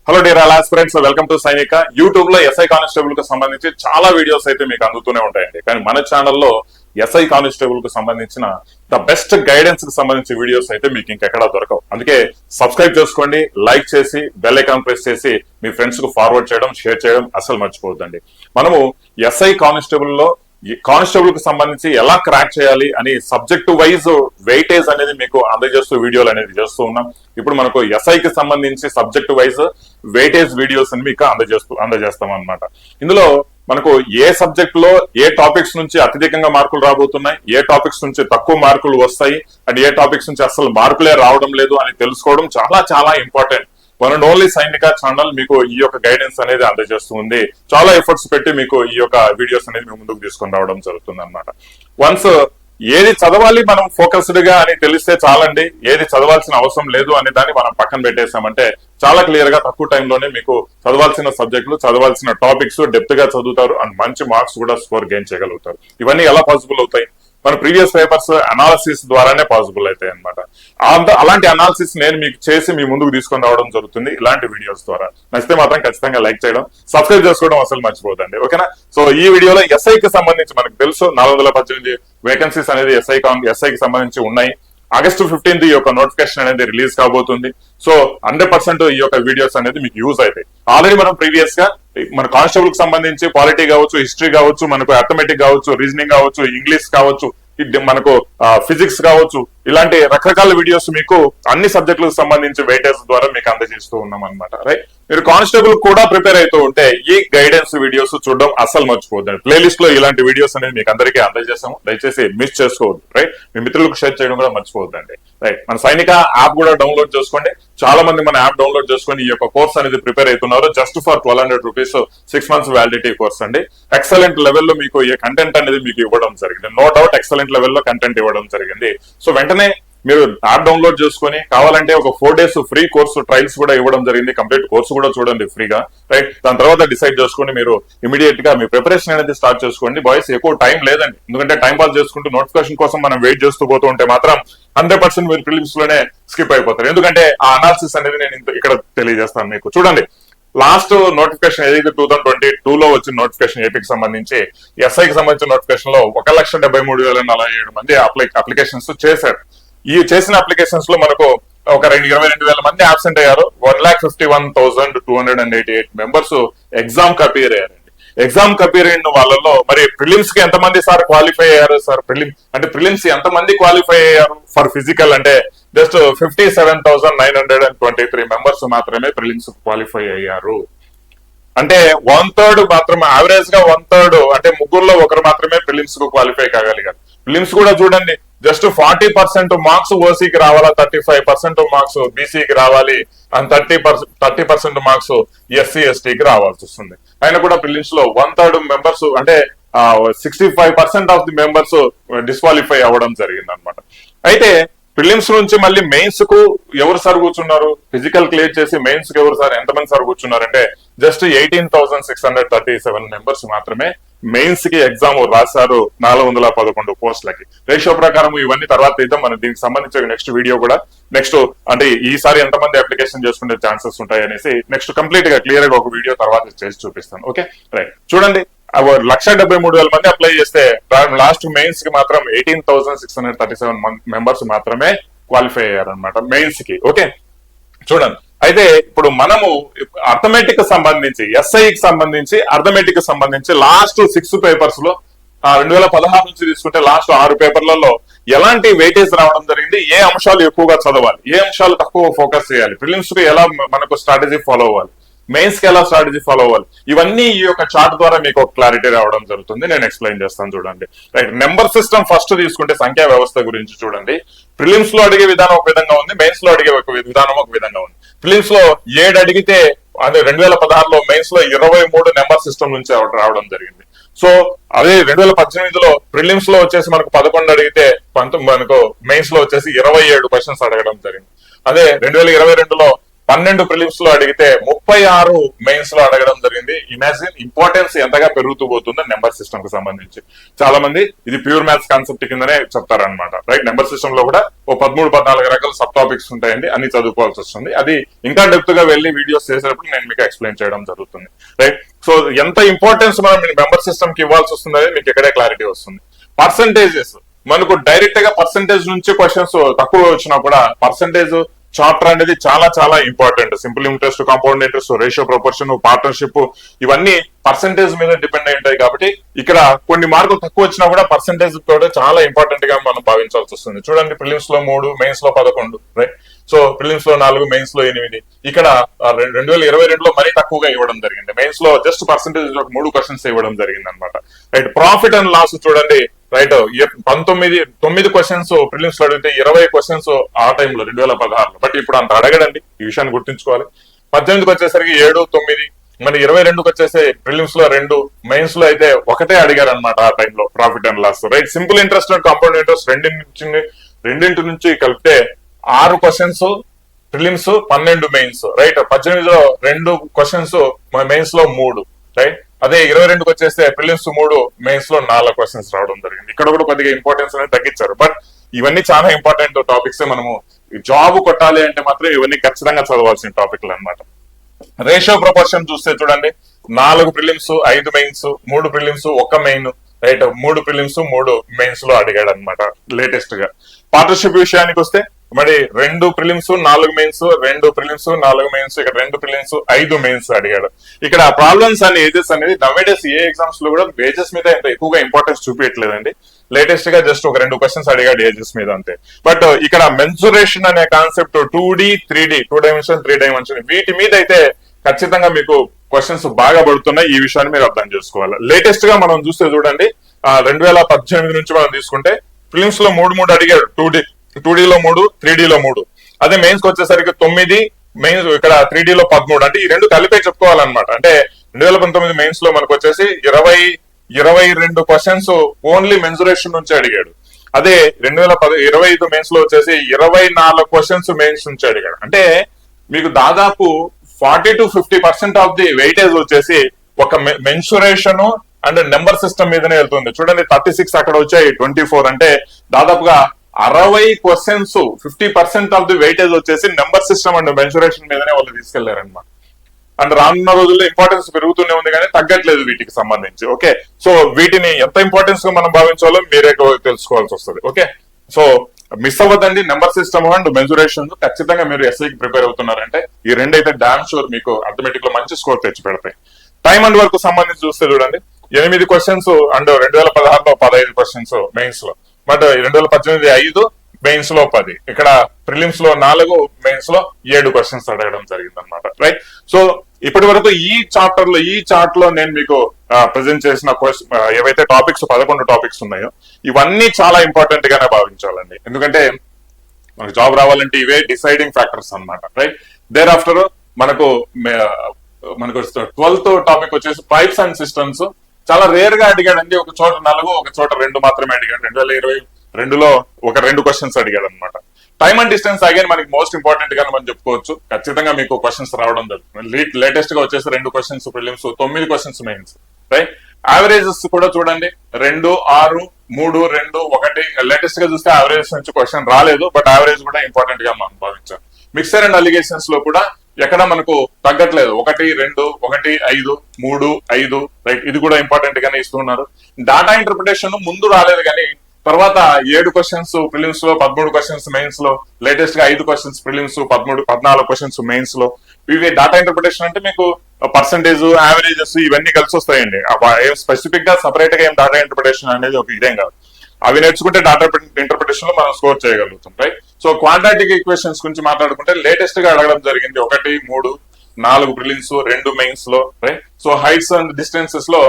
Hello dear all aspirants, welcome to సైనిక. YouTube లో SI constable కు సంబంధించి చాలా వీడియోస్ అయితే మీకు అందుతూనే ఉంటాయండి. కానీ మన ఛానల్లో ఎస్ఐ కానిస్టేబుల్ కు సంబంధించిన ద బెస్ట్ గైడెన్స్ కు సంబంధించిన వీడియోస్ అయితే మీకు ఇంకెక్కడా దొరకవు. అందుకే సబ్స్క్రైబ్ చేసుకోండి, లైక్ చేసి బెల్ ఐకాన్ ప్రెస్ చేసి మీ ఫ్రెండ్స్ కు ఫార్వర్డ్ చేయడం, షేర్ చేయడం అసలు మర్చిపోవద్దండి. మనము ఎస్ఐ కానిస్టేబుల్ లో కానిస్టేబుల్ కు సంబంధించి ఎలా క్రాక్ చేయాలి అని సబ్జెక్ట్ వైజ్ వెయిటేజ్ అనేది మీకు అందజేస్తూ వీడియోలు అనేది చేస్తూ ఉన్నాం. ఇప్పుడు మనకు ఎస్ఐకి సంబంధించి సబ్జెక్ట్ వైజ్ వెయిటేజ్ వీడియోస్ అని మీకు అందజేస్తాం అన్నమాట. ఇందులో మనకు ఏ సబ్జెక్ట్ లో ఏ టాపిక్స్ నుంచి అత్యధికంగా మార్కులు రాబోతున్నాయి, ఏ టాపిక్స్ నుంచి తక్కువ మార్కులు వస్తాయి అండ్ ఏ టాపిక్స్ నుంచి అసలు మార్కులే రావడం లేదు అని తెలుసుకోవడం చాలా చాలా ఇంపార్టెంట్. వన్ అండ్ ఓన్లీ సైనిక ఛానల్ మీకు ఈ యొక్క గైడెన్స్ అనేది అందజేస్తుంది. చాలా ఎఫర్ట్స్ పెట్టి మీకు ఈ యొక్క వీడియోస్ అనేది మీ ముందుకు తీసుకొని రావడం జరుగుతుంది అన్నమాట. వన్స్ ఏది చదవాలి మనం ఫోకస్డ్ గా అని తెలిస్తే చాలండి. ఏది చదవాల్సిన అవసరం లేదు అనే దాన్ని మనం పక్కన పెట్టేసామంటే చాలా క్లియర్ గా తక్కువ టైంలోనే మీకు చదవాల్సిన సబ్జెక్టులు, చదవాల్సిన టాపిక్స్ డెప్త్ గా చదువుతారు అండ్ మంచి మార్క్స్ కూడా స్కోర్ గెయిన్ చేయగలుగుతారు. ఇవన్నీ ఎలా పాసిబుల్ అవుతాయి? మన ప్రీవియస్ పేపర్స్ అనాలిసిస్ ద్వారానే పాసిబుల్ అవుతాయి అనమాట. అలాంటి అనాలిసిస్ నేను మీకు చేసి మీ ముందుకు తీసుకొని రావడం జరుగుతుంది ఇలాంటి వీడియోస్ ద్వారా. నచ్చితే మాత్రం ఖచ్చితంగా లైక్ చేయడం, సబ్స్క్రైబ్ చేసుకోవడం అసలు మర్చిపోదండి, ఓకేనా? సో ఈ వీడియోలో ఎస్ఐకి సంబంధించి మనకు తెలుసు 418 వేకెన్సీస్ అనేది ఎస్ఐకి సంబంధించి ఉన్నాయి. ఆగస్టు 15 ఈ యొక్క నోటిఫికేషన్ అనేది రిలీజ్ కాబోతుంది. సో 100% ఈ యొక్క వీడియోస్ అనేది మీకు యూజ్ అవుతాయి. ఆల్రెడీ మనం ప్రీవియస్ గా మన కానిస్టేబుల్ కి సంబంధించి పాలిటీ కావచ్చు, హిస్టరీ కావచ్చు, మనకు అథమెటిక్ కావచ్చు, రీజనింగ్ కావచ్చు, ఇంగ్లీష్ కావచ్చు, మనకు ఫిజిక్స్ కావచ్చు, ఇలాంటి రకరకాల వీడియోస్ మీకు అన్ని సబ్జెక్టులకు సంబంధించి వెయిటేజ్ ద్వారా మీకు అందజేస్తూ ఉన్నాం అనమాట. రైట్, మీరు కానిస్టేబుల్ కూడా ప్రిపేర్ అవుతూ ఉంటే ఈ గైడెన్స్ వీడియోస్ చూడడం అస్సలు మర్చిపోద్దండి. ప్లేలిస్ట్ లో ఇలాంటి వీడియోస్ అనేది మీకు అందరికీ అందజేస్తాము. దయచేసి మిస్ చేసుకోవద్దు. రైట్, మీ మిత్రులకు షేర్ చేయడం కూడా మర్చిపోవద్దండి. రైట్, మన సైనిక యాప్ కూడా డౌన్లోడ్ చేసుకోండి. చాలా మంది మన యాప్ డౌన్లోడ్ చేసుకుని ఈ యొక్క కోర్స్ అనేది ప్రిపేర్ అవుతున్నారు. Just for 1200 rupees 6 months validity course అండి. ఎక్సలెంట్ లెవెల్లో మీకు ఈ కంటెంట్ అనేది మీకు ఇవ్వడం జరిగింది. నో డౌట్ ఎక్సలెంట్ లెవెల్లో కంటెంట్ ఇవ్వడం జరిగింది. సో వెంటనే మీరు యాప్ డౌన్లోడ్ చేసుకుని కావాలంటే ఒక 4 days ఫ్రీ కోర్సు ట్రయల్స్ కూడా ఇవ్వడం జరిగింది. కంప్లీట్ కోర్సు కూడా చూడండి ఫ్రీగా. రైట్, దాని తర్వాత డిసైడ్ చేసుకుని మీరు ఇమీడియట్ గా మీ ప్రిపరేషన్ అనేది స్టార్ట్ చేసుకోండి. బాయ్స్ ఎక్కువ టైం లేదండి, ఎందుకంటే టైం పాస్ చేసుకుంటూ నోటిఫికేషన్ కోసం మనం వెయిట్ చేస్తూ పోతూ ఉంటే మాత్రం 100% మీరు ప్రిలిమ్స్ లోనే స్కిప్ అయిపోతారు. ఎందుకంటే ఆ అనాలిసిస్ అనేది నేను ఇక్కడ తెలియజేస్తాను మీకు. చూడండి, లాస్ట్ నోటిఫికేషన్ ఏదైతే 2022 లో వచ్చిన నోటిఫికేషన్ ఏపీకి సంబంధించి ఎస్ఐకి సంబంధించిన నోటిఫికేషన్ లో 1,73,047 మంది అప్లికేషన్స్ చేశారు. ఈ చేసిన అప్లికేషన్స్ లో మనకు ఒక 22,000 మంది అబ్సెంట్ అయ్యారు. 1,51,288 మెంబర్స్ ఎగ్జామ్ కి అపియర్ అయ్యారండి. ఎగ్జామ్ కి అపియర్ అయిన వాళ్ళలో మరి ప్రిలిమ్స్ కి ఎంతమంది సార్ క్వాలిఫై అయ్యారు? సార్ ప్రిలిమ్స్ ఎంతమంది క్వాలిఫై అయ్యారు ఫర్ ఫిజికల్ అంటే జస్ట్ 57,923 మెంబర్స్ మాత్రమే ప్రిలిమ్స్ క్వాలిఫై అయ్యారు. అంటే 1/3 మాత్రమే, యావరేజ్ గా 1/3 అంటే ముగ్గురులో ఒకరు మాత్రమే ప్రిలిమ్స్ కు క్వాలిఫై కాగలిగారు. ప్రిలిమ్స్ కూడా చూడండి, జస్ట్ 40% మార్క్స్ ఓసీకి రావాలా, 35% మార్క్స్ బీసీకి రావాలి అండ్ 30% మార్క్స్ ఎస్సీ ఎస్టీకి రావాల్సి వస్తుంది. అయినా కూడా ప్రిలిమ్స్ లో 1/3 మెంబర్స్ అంటే 65% ఆఫ్ ది మెంబర్స్ డిస్క్వాలిఫై అవ్వడం జరిగింది అనమాట. అయితే ప్రిలిమ్స్ నుంచి మళ్ళీ మెయిన్స్ కు ఎవరు సార్ కూర్చున్నారు? ఫిజికల్ క్లియర్ చేసి మెయిన్స్ కు ఎవరు సార్, ఎంతమంది సార్ కూర్చున్నారంటే జస్ట్ 18,637 మెంబర్స్ మాత్రమే మెయిన్స్ కి ఎగ్జామ్ రాశారు 411 పోస్టులకి. రేషియో ప్రకారం ఇవన్నీ తర్వాత ఇద్దాం. మనం దీనికి సంబంధించిన నెక్స్ట్ వీడియో కూడా నెక్స్ట్ అంటే ఈసారి ఎంతమంది అప్లికేషన్ చేసుకునే ఛాన్సెస్ ఉంటాయి అనేసి నెక్స్ట్ కంప్లీట్ గా క్లియర్ గా ఒక వీడియో తర్వాత చేసి చూపిస్తాను. ఓకే రైట్, చూడండి 1,73,000 మంది అప్లై చేస్తే లాస్ట్ మెయిన్స్ కి మాత్రం 18,637 మెంబర్స్ మాత్రమే క్వాలిఫై అయ్యారనమాట మెయిన్స్ కి. ఓకే చూడండి, అయితే ఇప్పుడు మనము అర్థమెటిక్ సంబంధించి ఎస్ఐకి సంబంధించి అర్థమెటిక్ సంబంధించి లాస్ట్ 6 పేపర్స్ లో 2016 నుంచి తీసుకుంటే లాస్ట్ 6 పేపర్లలో ఎలాంటి వెయిటేజ్ రావడం జరిగింది, ఏ అంశాలు ఎక్కువగా చదవాలి, ఏ అంశాలు తక్కువ ఫోకస్ చేయాలి, ప్రిలిమ్స్ కు ఎలా మనకు స్ట్రాటజీ ఫాలో అవ్వాలి, మెయిన్స్ కి ఎలా స్ట్రాటజీ ఫాలో అవ్వాలి, ఇవన్నీ ఈ యొక్క చార్ట్ ద్వారా మీకు ఒక క్లారిటీ రావడం జరుగుతుంది. నేను ఎక్స్ప్లెయిన్ చేస్తాను చూడండి. రైట్, నెంబర్ సిస్టమ్ ఫస్ట్ తీసుకుంటే సంఖ్యా వ్యవస్థ గురించి చూడండి. ప్రిలిమ్స్ లో అడిగే విధానం ఒక విధంగా ఉంది, మెయిన్స్ లో అడిగే విధానం ఒక విధంగా ఉంది. ప్రిలిమ్స్ లో 7 అడిగితే అదే 2016లో మెయిన్స్ లో 23 నెంబర్ సిస్టమ్ నుంచి రావడం జరిగింది. సో అదే 2018లో ప్రిలిమ్స్ లో వచ్చేసి మనకు 11 అడిగితే మనకు మెయిన్స్ లో వచ్చేసి 27 క్వశ్చన్స్ అడగడం జరిగింది. అదే 2022లో 12 ప్రిలిమ్స్ లో అడిగితే 36 మెయిన్స్ లో అడగడం జరిగింది. ఇమాజిన్ ఇంపార్టెన్స్ ఎంతగా పెరుగుతూ పోతుందో నెంబర్ సిస్టమ్ కి సంబంధించి. చాలా మంది ఇది ప్యూర్ మ్యాథ్స్ కాన్సెప్ట్ కిందనే చెప్తారనమాట, రైట్. నెంబర్ సిస్టమ్ లో కూడా ఓ 13-14 రకాల సబ్ టాపిక్స్ ఉంటాయండి, అన్ని చదువుకోవాల్సి వస్తుంది. అది ఇంకా డెప్త్ గా వెళ్ళి వీడియోస్ చేసేటప్పుడు నేను మీకు ఎక్స్ప్లెయిన్ చేయడం జరుగుతుంది, రైట్. సో ఎంత ఇంపార్టెన్స్ మనం మెంబర్ సిస్టమ్ కి ఇవ్వాల్సి వస్తుంది అనేది మీకు ఇక్కడే క్లారిటీ వస్తుంది. పర్సంటేజెస్ మనకు డైరెక్ట్ గా పర్సంటేజ్ నుంచి క్వశ్చన్స్ తక్కువ వచ్చినా కూడా పర్సంటేజ్ చాప్టర్ అనేది చాలా చాలా important. Simple interest, compound interest, ratio proportion, partnership ఇవన్నీ పర్సంటేజ్ మీద డిపెండ్ అయి ఉంటాయి. కాబట్టి ఇక్కడ కొన్ని మార్కులు తక్కువ వచ్చినా కూడా పర్సంటేజ్ కూడా చాలా ఇంపార్టెంట్ గా మనం భావించాల్సి వస్తుంది. చూడండి, ప్రిలిమ్స్ లో 3, మెయిన్స్ లో 11, రైట్. సో ప్రిలిమ్స్ లో 4, మెయిన్స్ లో 8. ఇక్కడ 2022లో మరీ తక్కువగా ఇవ్వడం జరిగింది. మెయిన్స్ లో జస్ట్ పర్సంటేజ్ 3 క్వశ్చన్స్ ఇవ్వడం జరిగింది అనమాట, రైట్. ప్రాఫిట్ అండ్ లాస్ చూడండి, రైట్. 9 క్వశ్చన్స్ ప్రిలిమ్స్ లో అడిగితే 20 క్వశ్చన్స్ ఆ టైంలో 2016లో. బట్ ఇప్పుడు అంత అడగడండి, ఈ విషయాన్ని గుర్తుంచుకోవాలి. 18కి వచ్చేసరికి 7, 9, మరి 22కి వచ్చేసి ప్రిలిమ్స్ లో 2, మెయిన్స్ లో అయితే 1 అడిగారు అనమాట ఆ టైంలో profit and loss, right. Simple interest and compound interest రెండింటి నుంచి కలిపితే 6 క్వశ్చన్స్ ప్రిలిమ్స్, 12 మెయిన్స్, రైట్. 18లో 2 క్వశ్చన్స్, మెయిన్స్ లో 3, రైట్. అదే 22కి వచ్చేస్తే ప్రిలిమ్స్ 3, మెయిన్స్ లో 4 క్వశ్చన్స్ రావడం జరిగింది. ఇక్కడ కూడా కొద్దిగా ఇంపార్టెన్స్ అనేది తగ్గించారు. బట్ ఇవన్నీ చాలా ఇంపార్టెంట్ టాపిక్స్. మనము జాబ్ కొట్టాలి అంటే మాత్రం ఇవన్నీ ఖచ్చితంగా చదవాల్సిన టాపిక్లు అనమాట. రేషియో ప్రపోర్షన్ చూస్తే చూడండి, 4 prelims, 5 mains, 3 prelims, 1 main, right. 3 prelims, 3 mains లో అడిగాడు అనమాట లేటెస్ట్ గా. పార్ట్నర్షిప్ విషయానికి వస్తే మరి 2 ప్రిలిమ్స్, 4 మెయిన్స్, 2 ప్రిలిమ్స్, 4 మెయిన్స్, ఇక్కడ 2 ప్రిలిమ్స్, 5 మెయిన్స్ అడిగాడు. ఇక్కడ ప్రాబ్లమ్స్ అండ్ ఏజెస్ అనేది నవేడేస్ ఏ ఎగ్జామ్స్ లో కూడా వేజెస్ మీద ఎంత ఎక్కువగా ఇంపార్టెన్స్ చూపించట్లేదండి. లేటెస్ట్ గా జస్ట్ ఒక 2 క్వశ్చన్స్ అడిగాడు ఏజెస్ మీద అంతే. బట్ ఇక్కడ మెన్సురేషన్ అనే concept 2D, 3D, 2 dimension, 3 dimension, వీటి మీద అయితే ఖచ్చితంగా మీకు క్వశ్చన్స్ బాగా పడుతున్నాయి. ఈ విషయాన్ని మీరు అర్థం చేసుకోవాలి. లేటెస్ట్ గా మనం చూస్తే చూడండి, 2018 నుంచి మనం తీసుకుంటే ప్రిలిమ్స్ లో 3 అడిగాడు. 2Dలో 3, 3Dలో 3. అదే మెయిన్స్ కి వచ్చేసరికి 9, మెయిన్స్ ఇక్కడ 3Dలో 13. అంటే ఈ 2 కలిపే చెప్పుకోవాలన్నమాట. అంటే 2019 మెయిన్స్ లో మనకు వచ్చేసి 22 క్వశ్చన్స్ ఓన్లీ మెన్సురేషన్ నుంచి అడిగాడు. అదే 2025 మెయిన్స్ లో వచ్చేసి 24 క్వశ్చన్స్ మెయిన్స్ నుంచి అడిగాడు. అంటే మీకు దాదాపు 40 to 50% ఆఫ్ ది వెయిటేజ్ వచ్చేసి ఒక మెన్సురేషన్ అండ్ నెంబర్ సిస్టమ్ మీదనే వెళ్తుంది. చూడండి, 36 అక్కడ వచ్చాయి, 24 అంటే దాదాపుగా 60 క్వశ్చన్స్, 50% ఆఫ్ ది వెయిటేజ్ వచ్చేసి నెంబర్ సిస్టమ్ అండ్ మెన్సురేషన్ మీదనే వాళ్ళు తీసుకెళ్లారనమాట. అండ్ రానున్న రోజుల్లో ఇంపార్టెన్స్ పెరుగుతూనే ఉంది కానీ తగ్గట్లేదు వీటికి సంబంధించి. ఓకే, సో వీటిని ఎంత ఇంపార్టెన్స్ గా మనం భావించాలో మీరే తెలుసుకోవాల్సి వస్తుంది. ఓకే, సో మిస్ అవ్వదండి. నెంబర్ సిస్టమ్ అండ్ మెన్సురేషన్ ఖచ్చితంగా మీరు ఎస్ఐకి ప్రిపేర్ అవుతున్నారంటే ఈ 2 అయితే డామ్ షూర్ మీకు అథమెటిక్ లో మంచి స్కోర్ తెచ్చి పెడతాయి. టైమ్ అండ్ వర్క్ సంబంధించి చూస్తే చూడండి, 8 క్వశ్చన్స్ అండ్ 2016లో 15 క్వశ్చన్స్ మెయిన్స్ లో. బట్ 2018 5, మెయిన్స్ లో 10. ఇక్కడ ప్రిలిమ్స్ లో 4, మెయిన్స్ లో 7 క్వశ్చన్స్ అడగడం జరిగింది అనమాట, రైట్. సో ఇప్పటి వరకు ఈ చార్ట్ లో నేను మీకు ప్రెజెంట్ చేసిన ఏవైతే టాపిక్స్ 11 టాపిక్స్ ఉన్నాయో ఇవన్నీ చాలా ఇంపార్టెంట్ గానే భావించాలండి. ఎందుకంటే మనకు జాబ్ రావాలంటే ఇవే డిసైడింగ్ ఫ్యాక్టర్స్ అనమాట, రైట్. దేర్ ఆఫ్టర్ మనకు 12th టాపిక్ వచ్చేసి పైప్స్ అండ్ సిస్టమ్స్. చాలా రేర్ గా అడిగాడండి. ఒక చోట 4, ఒక చోట 2 మాత్రమే అడిగాడు. 2022లో ఒక 2 క్వశ్చన్స్ అడిగాడు అనమాట. టైమ్ అండ్ డిస్టెన్స్ అగైన్ మనకి మోస్ట్ ఇంపార్టెంట్ గా మనం చెప్పుకోవచ్చు. ఖచ్చితంగా మీకు క్వశ్చన్స్ రావడం జరుగుతుంది. లేటెస్ట్ గా వచ్చేసి 2 questions prelims, 9 questions mains, right. Averages కూడా చూడండి, 2, 6, 3, 2, 1. లేటెస్ట్ గా చూస్తే యావరేజెస్ నుంచి క్వశ్చన్ రాలేదు. బట్ యావరేజ్ కూడా ఇంపార్టెంట్ గా మనం భావించాం. మిక్సర్ అండ్ అలిగేషన్స్ లో కూడా ఎక్కడ మనకు తగ్గట్లేదు. 1, 2, 1, 5, 3, 5, రైట్. ఇది కూడా ఇంపార్టెంట్ గానే ఇస్తున్నారు. డాటా ఇంటర్ప్రిటేషన్ ముందు రాలేదు కానీ తర్వాత 7 క్వశ్చన్స్ ప్రిలిమ్స్ లో, 13 క్వశ్చన్స్ మెయిన్స్ లో. లేటెస్ట్ గా 5 క్వశ్చన్స్ ప్రిలిమ్స్, 14 క్వశ్చన్స్ మెయిన్స్ లో. ఇవి డాటా ఇంటర్ప్రిటేషన్ అంటే మీకు పర్సంటేజ్, యావరేజెస్ ఇవన్నీ కలిసి వస్తాయండి. ఏం స్పెసిఫిక్ గా సపరేట్ గా ఏం డాటా ఇంటర్ప్రిటేషన్ అనేది ఒక ఇదేం కాదు. అవి నేర్చుకుంటే డాటా ఇంటర్ప్రిటేషన్ లో మనం స్కోర్ చేయగలుగుతాం, రైట్. సో క్వాడ్రాటిక్ ఈక్వేషన్స్ గురించి మాట్లాడుకుంటే లేటెస్ట్ గా అడగడం జరిగింది. 1, 3, 4 ప్రిలిమ్స్, 2 మెయిన్స్ లో, right. So heights and distances లో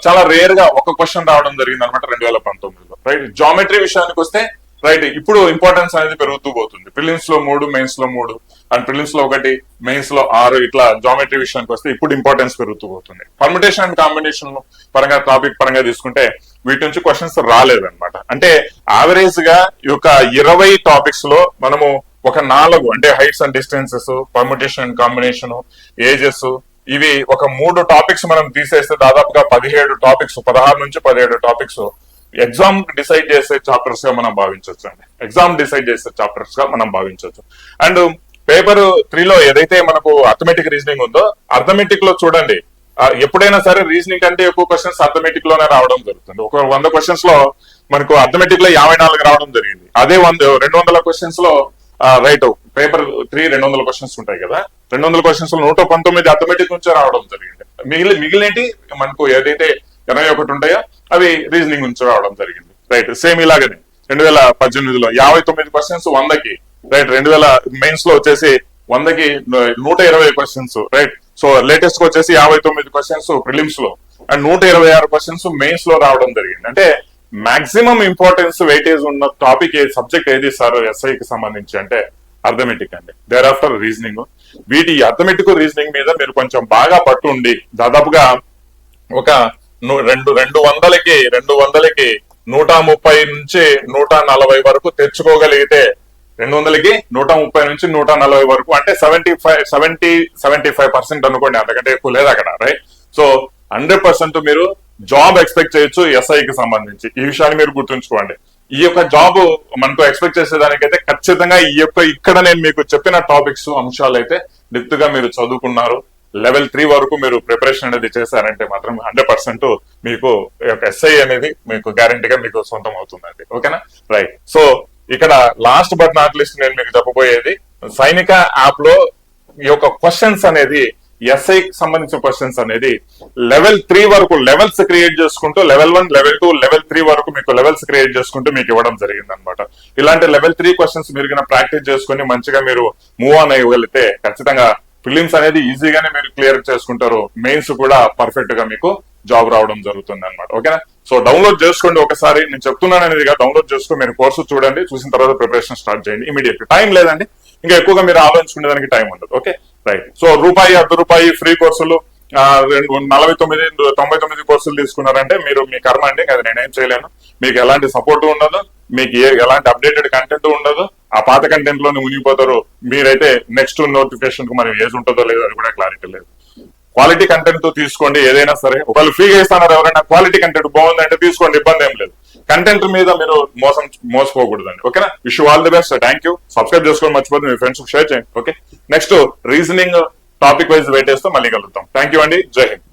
చాలా రేర్ గా ఒక క్వశ్చన్ రావడం జరిగింది అనమాట 2019లో, రైట్. జామెట్రీ విషయానికి వస్తే రైట్ ఇప్పుడు ఇంపార్టెన్స్ అనేది పెరుగుతూ పోతుంది. ప్రిలిమ్స్ లో 3, మెయిన్స్ లో 3 అండ్ ప్రిలిమ్స్ లో 1, మెయిన్స్ లో 6. ఇట్లా జామెట్రీ విషయానికి వస్తే ఇప్పుడు ఇంపార్టెన్స్ పెరుగుతూ పోతుంది. పర్మిటేషన్ అండ్ కాంబినేషన్ పరంగా టాపిక్ పరంగా తీసుకుంటే వీటి నుంచి క్వశ్చన్స్ రాలేదన్నమాట. అంటే యావరేజ్ గా ఈ యొక్క 20 టాపిక్స్ లో మనము ఒక 4 అంటే heights and distances, permutation and combination, ages, ఇవి ఒక 3 టాపిక్స్ మనం తీసేస్తే దాదాపుగా 17 టాపిక్స్, 16 నుంచి 17 టాపిక్స్ ఎగ్జామ్ డిసైడ్ చేసే చాప్టర్స్ గా మనం భావించవచ్చు అండి. ఎగ్జామ్ డిసైడ్ చేసే చాప్టర్స్ గా మనం భావించవచ్చు. అండ్ పేపర్ 3లో ఏదైతే మనకు అర్థమెటిక్ రీజనింగ్ ఉందో, అర్థమెటిక్ లో చూడండి, ఎప్పుడైనా సరే రీజనింగ్ కంటే ఎక్కువ క్వశ్చన్స్ అర్థమెటిక్ లోనే రావడం జరుగుతుంది. ఒక 100 క్వశ్చన్స్ లో మనకు అర్థమెటిక్ లో 54 రావడం జరిగింది. అదే 200 క్వశ్చన్స్ లో రైట్ పేపర్ 3 200 క్వశ్చన్స్ ఉంటాయి కదా, 200 క్వశ్చన్స్ లో 119 అర్థమెటిక్ నుంచే రావడం జరిగింది. మిగిలినటి మనకు ఏదైతే 21 ఉంటాయో అవి రీజనింగ్ నుంచి రావడం జరిగింది. రైట్, సేమ్ ఇలాగనే 2018లో 59 క్వశ్చన్స్ 100కి, రైట్, 2000 మెయిన్స్ లో వచ్చేసి 100కి 120 క్వశ్చన్స్, రైట్. సో లేటెస్ట్ గా వచ్చేసి 59 క్వశ్చన్స్ ప్రిలిమ్స్ లో అండ్ 126 క్వశ్చన్స్ మెయిన్స్ లో రావడం జరిగింది. అంటే మాక్సిమం ఇంపార్టెన్స్ వెయిటేజ్ ఉన్న టాపిక్ సబ్జెక్ట్ ఏది సార్ ఎస్ఐకి సంబంధించి అంటే అర్థమెటిక్ అండి. There after reasoning. వీటి అర్థమెటిక్ రీజనింగ్ మీద మీరు కొంచెం బాగా పట్టు ఉండి దాదాపుగా ఒక 200కి 130 నుంచి 140 వరకు తెచ్చుకోగలిగితే, 200కి 130 నుంచి 140 వరకు అంటే 75% అనుకోండి, అంతకంటే ఎక్కువ లేదు అక్కడ, రైట్. సో 100% మీరు జాబ్ ఎక్స్పెక్ట్ చేయొచ్చు ఎస్ఐకి సంబంధించి. ఈ విషయాన్ని మీరు గుర్తుంచుకోండి. ఈ యొక్క జాబ్ మనకు ఎక్స్పెక్ట్ చేసేదానికైతే ఖచ్చితంగా ఇక్కడ నేను మీకు చెప్పిన టాపిక్స్ అంశాలు అయితే డెప్త్ గా మీరు చదువుకున్నారు, లెవెల్ 3 వరకు మీరు ప్రిపరేషన్ అనేది చేశారంటే మాత్రం 100% మీకు ఎస్ఐ అనేది మీకు గ్యారంటీగా మీకు సొంతం అవుతుందండి. ఓకేనా, రైట్. సో ఇక్కడ లాస్ట్ బట్ నాట్ లిస్ట్ నేను మీకు చెప్పబోయేది, సైనిక యాప్ లో ఈ యొక్క క్వశ్చన్స్ అనేది ఎస్ఐకి సంబంధించిన క్వశ్చన్స్ అనేది లెవెల్ 3 వరకు లెవెల్స్ క్రియేట్ చేసుకుంటూ లెవెల్ 1, లెవెల్ 2, లెవెల్ 3 వరకు మీకు లెవెల్స్ క్రియేట్ చేసుకుంటూ మీకు ఇవ్వడం జరిగింది అనమాట. ఇలాంటి లెవెల్ 3 క్వశ్చన్స్ మీరు ప్రాక్టీస్ చేసుకుని మంచిగా మీరు మూవ్ ఆన్ అయ్యగలిగితే ఖచ్చితంగా ఫిలిమ్స్ అనేది ఈజీగానే మీరు క్లియర్ చేసుకుంటారు, మెయిన్స్ కూడా పర్ఫెక్ట్ గా మీకు జాబ్ రావడం జరుగుతుంది అనమాట. ఓకేనా. సో డౌన్లోడ్ చేసుకోండి ఒకసారి, నేను చెప్తున్నాను అనేది డౌన్లోడ్ చేసుకుని మీరు కోర్సు చూడండి, చూసిన తర్వాత ప్రిపరేషన్ స్టార్ట్ చేయండి ఇమీడియట్. టైం లేదండి, ఇంకా ఎక్కువగా మీరు ఆలోచించుకునే దానికి టైం ఉండదు. Okay, right. సో ₹1 ఫ్రీ కోర్సులు 99 కోర్సులు తీసుకున్నారంటే మీరు మీ కర్మ అండి, అది నేనేం చేయలేను. మీకు ఎలాంటి సపోర్ట్ ఉండదు, మీకు ఎలాంటి అప్డేటెడ్ కంటెంట్ ఉండదు, ఆ పాత కంటెంట్ లోనే మునిగిపోతారు. మీరైతే నెక్స్ట్ నోటిఫికేషన్ కు మరి ఏజ్ ఉంటుందో లేదో అది కూడా క్లారిటీ లేదు. క్వాలిటీ కంటెంట్ తో తీసుకోండి ఏదైనా సరే. ఒకళ్ళు ఫ్రీగా ఇస్తున్నారు, ఎవరైనా క్వాలిటీ కంటెంట్ బాగుందంటే తీసుకోండి, ఇబ్బంది ఏం లేదు. కంటెంట్ మీద మీరు మోసపోకూడదండి. ఓకేనా. Wish you all the best. Thank you. Subscribe చేసుకోవడం మర్చిపోతే మీ ఫ్రెండ్స్ షేర్ చేయండి. Okay, next reasoning topic wise wait చేస్తూ మళ్ళీ కలుద్దాం. థ్యాంక్ యూ అండి. జై హింద్.